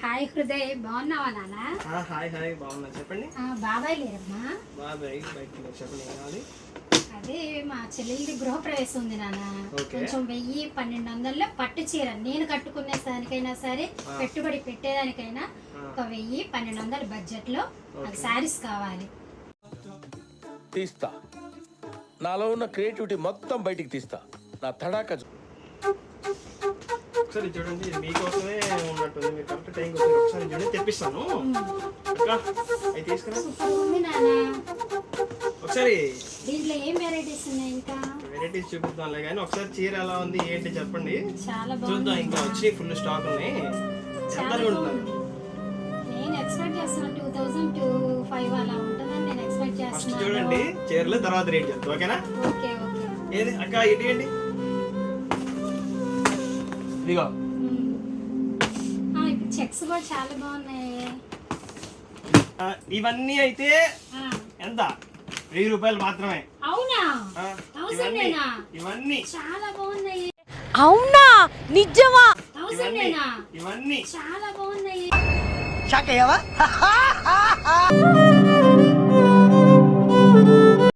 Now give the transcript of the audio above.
Hi Hriday, బాగున్నావా నాన్న? Hi బాగున్నా. చెప్పండి. బాబాయ్ లేరమ్మా? బాబాయ్ బయట చెప్పండి. ఏం కావాలి? అదే మా చెల్లెలిది గృహప్రవేశం ఉంది నాన్న. కొంచెం 1000-1200 పట్టు చీర నేను కట్టుకునే దానికైనా సరే, పెట్టుబడి పెట్టేదానికైనా ఒక 1000-1200 బడ్జెట్ లో నాకు శారీస్ కావాలి. తీస్తా, నాలో ఉన్న క్రియేటివిటీ మొత్తం బయటికి తీస్తా. నా తడాక ఒకసారి చూడండి, ఇది మీకోసమే ఉన్నట్టుంది. మీరు కరెక్ట్ టైంకి వచ్చారు. ఒకసారి చూడండి, తెప్పిస్తాను. అవి తీసుకురా. ఉంది నాన్న. ఒకసారి దీంట్లో ఏం వెరైటీస్ ఉన్నాయి? ఇంకా వెరైటీస్ చూపిద్దాంలే కానీ ఒకసారి చీర ఎలా ఉంది ఏంటి చెప్పండి. చాలా చూద్దాం. బాగుంది. ఇంకా వచ్చి ఫుల్ స్టాక్ ఉన్నాయి. ఎంత ఉంటున్నారు? నేను ఎక్స్పెక్ట్ చేస్తున్నా 2000 to 5 అలా ఉంటుందని నేను ఎక్స్పెక్ట్ ఫస్ట్ చేస్తున్నాను. చూడండి చీరలు, తర్వాత రేట్ చెప్తా. ఓకేనా? Okay okay. ఏది అక్క, ఇటు ఏంటి? ఇదిగో ఇప్పుడు చెక్స్ కూడా చాలా బాగున్నాయి. ఇవన్నీ అయితే ఎంత? 1000 రూపాయలు మాత్రమే. అవునా? ఇవన్నీ 1000 ఇవన్నీ చాలా బాగున్నాయి. అవునా? నిజమా? 1000 ఇవన్నీ చాలా బాగున్నాయి. షాక్ అయ్యావా?